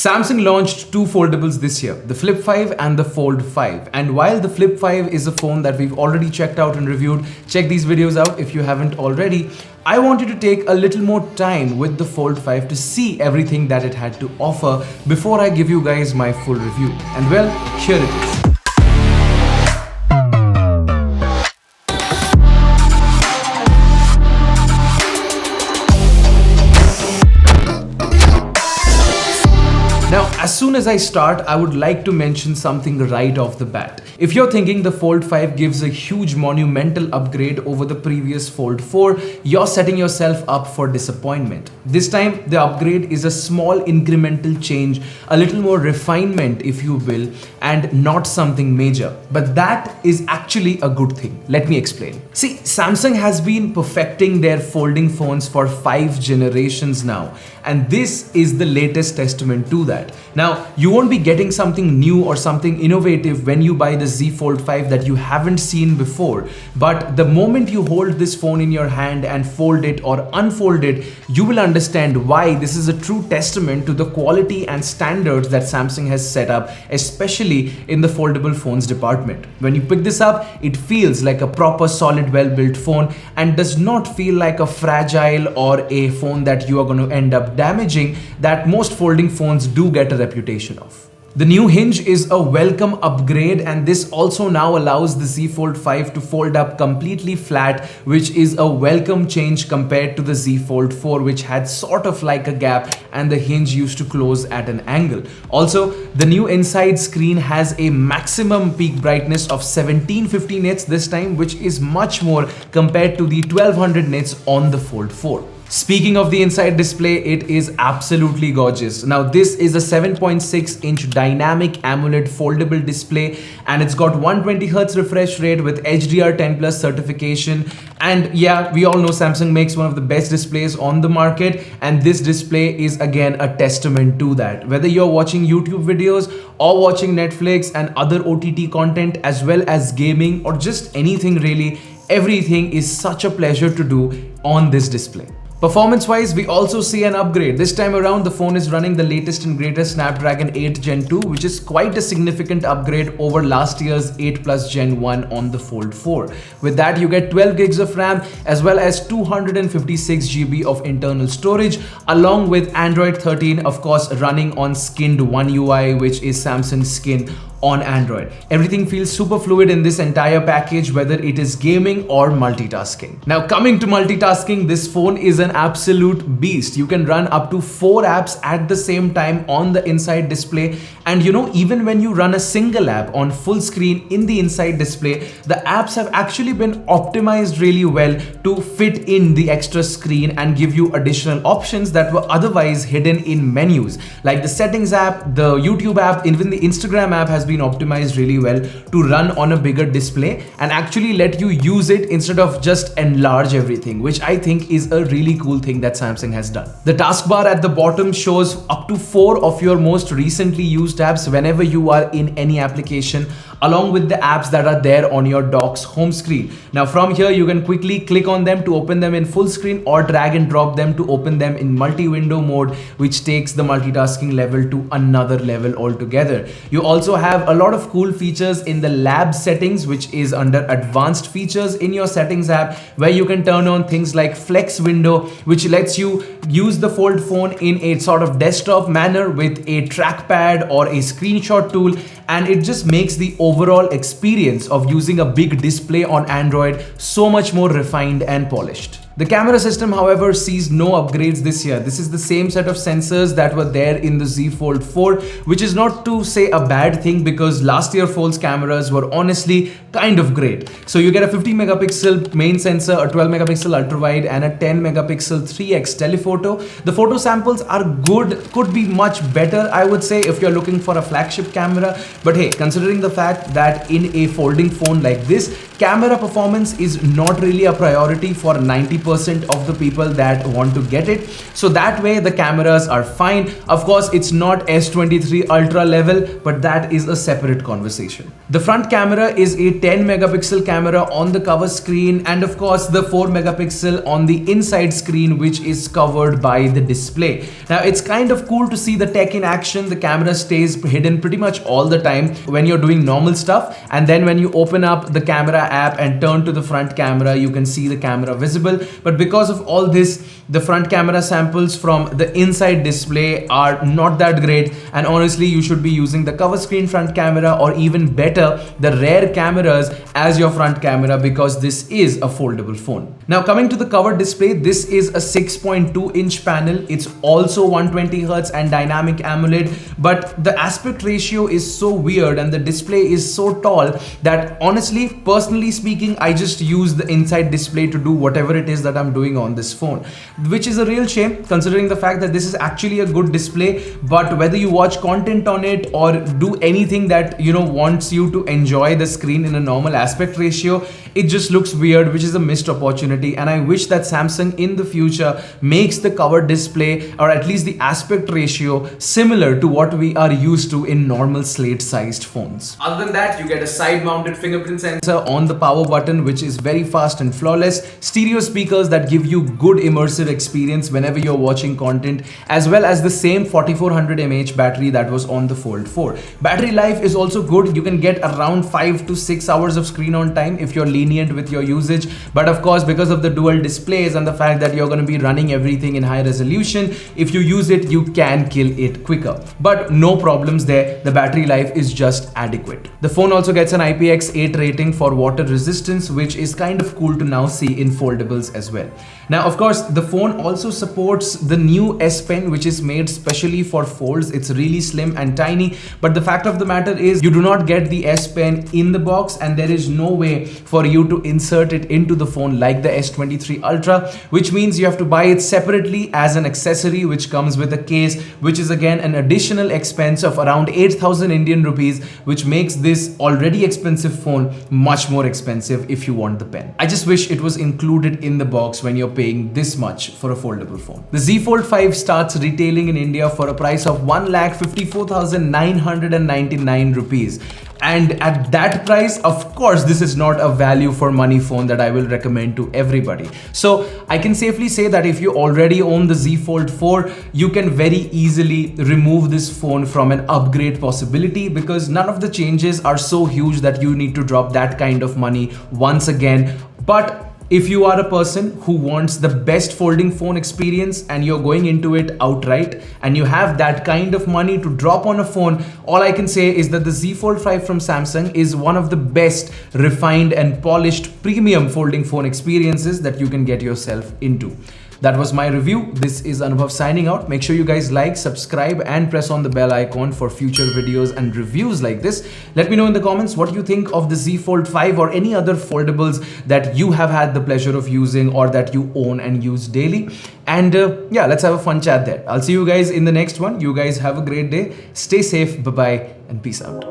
Samsung launched two foldables this year, the Flip 5 and the Fold 5. And while the Flip 5 is a phone that we've already checked out and reviewed, check these videos out if you haven't already. I wanted to take a little more time with the Fold 5 to see everything that it had to offer before I give you guys my full review. And well, here it is. Now, as soon as I start, I would like to mention something right off the bat. If you're thinking the Fold 5 gives a huge monumental upgrade over the previous Fold 4, you're setting yourself up for disappointment. This time, the upgrade is a small incremental change, a little more refinement if you will, and not something major. But that is actually a good thing. Let me explain. See, Samsung has been perfecting their folding phones for 5 generations now, and this is the latest testament to that. Now, you won't be getting something new or something innovative when you buy the Z Fold 5 that you haven't seen before, but the moment you hold this phone in your hand and fold it or unfold it, you will understand why this is a true testament to the quality and standards that Samsung has set up, especially in the foldable phones department. When you pick this up, it feels like a proper, solid, well-built phone and does not feel like a fragile or a phone that you are going to end up damaging that most folding phones do get a reputation of. The new hinge is a welcome upgrade, and this also now allows the Z Fold 5 to fold up completely flat, which is a welcome change compared to the Z Fold 4, which had sort of like a gap and the hinge used to close at an angle. Also, the new inside screen has a maximum peak brightness of 1750 nits this time, which is much more compared to the 1200 nits on the Fold 4. Speaking of the inside display, it is absolutely gorgeous. Now, this is a 7.6-inch dynamic AMOLED foldable display, and it's got 120Hz refresh rate with HDR10+ certification. And yeah, we all know Samsung makes one of the best displays on the market, and this display is again a testament to that. Whether you're watching YouTube videos or watching Netflix and other OTT content, as well as gaming or just anything really, everything is such a pleasure to do on this display. Performance-wise, we also see an upgrade. This time around, the phone is running the latest and greatest Snapdragon 8 Gen 2, which is quite a significant upgrade over last year's 8 Plus Gen 1 on the Fold 4. With that, you get 12 gigs of RAM as well as 256 GB of internal storage, along with Android 13, of course, running on skinned One UI, which is Samsung's skin on Android. Everything feels super fluid in this entire package, whether it is gaming or multitasking. Now, coming to multitasking, this phone is an absolute beast. You can run up to 4 apps at the same time on the inside display. And you know, even when you run a single app on full screen in the inside display, the apps have actually been optimized really well to fit in the extra screen and give you additional options that were otherwise hidden in menus. Like the settings app, the YouTube app, even the Instagram app has been optimized really well to run on a bigger display and actually let you use it instead of just enlarge everything, which I think is a really cool thing that Samsung has done. The taskbar at the bottom shows up to 4 of your most recently used apps whenever you are in any application, along with the apps that are there on your dock's home screen. Now, from here, you can quickly click on them to open them in full screen or drag and drop them to open them in multi-window mode, which takes the multitasking level to another level altogether. You also have a lot of cool features in the lab settings, which is under advanced features in your settings app, where you can turn on things like flex window, which lets you use the Fold phone in a sort of desktop manner with a trackpad or a screenshot tool, and it just makes the overall experience of using a big display on Android so much more refined and polished. The camera system, however, sees no upgrades this year. This is the same set of sensors that were there in the Z Fold 4, which is not to say a bad thing because last year Fold's cameras were honestly kind of great. So you get a 50 megapixel main sensor, a 12 megapixel ultra wide, and a 10 megapixel 3x telephoto. The photo samples are good, could be much better, I would say, if you're looking for a flagship camera. But hey, considering the fact that in a folding phone like this, camera performance is not really a priority for 90% 90% of the people that want to get it. So that way the cameras are fine. Of course, it's not S23 Ultra level, but that is a separate conversation. The front camera is a 10 megapixel camera on the cover screen, and of course the 4 megapixel on the inside screen, which is covered by the display. Now it's kind of cool to see the tech in action. The camera stays hidden pretty much all the time when you're doing normal stuff, and then when you open up the camera app and turn to the front camera, you can see the camera visible. But because of all this, the front camera samples from the inside display are not that great, and honestly you should be using the cover screen front camera, or even better, the rear cameras as your front camera, because this is a foldable phone. Now coming to the cover display, this is a 6.2-inch panel. It's also 120Hz and dynamic AMOLED, but the aspect ratio is so weird and the display is so tall that honestly, personally speaking, I just use the inside display to do whatever it is that I'm doing on this phone, which is a real shame considering the fact that this is actually a good display. But whether you watch content on it or do anything that wants you to enjoy the screen in a normal aspect ratio, it just looks weird, which is a missed opportunity. And I wish that Samsung in the future makes the cover display, or at least the aspect ratio, similar to what we are used to in normal slate sized phones. Other than that, you get a side mounted fingerprint sensor on the power button, which is very fast and flawless, stereo speakers that give you good immersive experience whenever you're watching content, as well as the same 4400 mAh battery that was on the Fold 4. Battery life is also good. You can get around 5 to 6 hours of screen on time if you're lenient with your usage. But of course, because of the dual displays and the fact that you're going to be running everything in high resolution, if you use it, you can kill it quicker. But no problems there. The battery life is just adequate. The phone also gets an IPX8 rating for water resistance, which is kind of cool to now see in foldables as well. Now, of course, the phone also supports the new SPen, which is made specially for folds. It's really slim and tiny, but the fact of the matter is you do not get the SPen in the box, and there is no way for you to insert it into the phone like the S23 Ultra, which means you have to buy it separately as an accessory, which comes with a case, which is again an additional expense of around 8,000 Indian rupees, which makes this already expensive phone much more expensive if you want the pen. I just wish it was included in the box when you're paying this much for a foldable phone. The Z Fold 5 starts retailing in India for a price of 1,54,999 rupees. And at that price, of course, this is not a value for money phone that I will recommend to everybody. So I can safely say that if you already own the Z Fold 4, you can very easily remove this phone from an upgrade possibility, because none of the changes are so huge that you need to drop that kind of money once again. But if you are a person who wants the best folding phone experience and you're going into it outright and you have that kind of money to drop on a phone, all I can say is that the Z Fold 5 from Samsung is one of the best refined and polished premium folding phone experiences that you can get yourself into. That was my review. This is Anubhav signing out. Make sure you guys like, subscribe, and press on the bell icon for future videos and reviews like this. Let me know in the comments what you think of the Z Fold 5 or any other foldables that you have had the pleasure of using or that you own and use daily. And yeah, let's have a fun chat there. I'll see you guys in the next one. You guys have a great day. Stay safe. Bye-bye and peace out.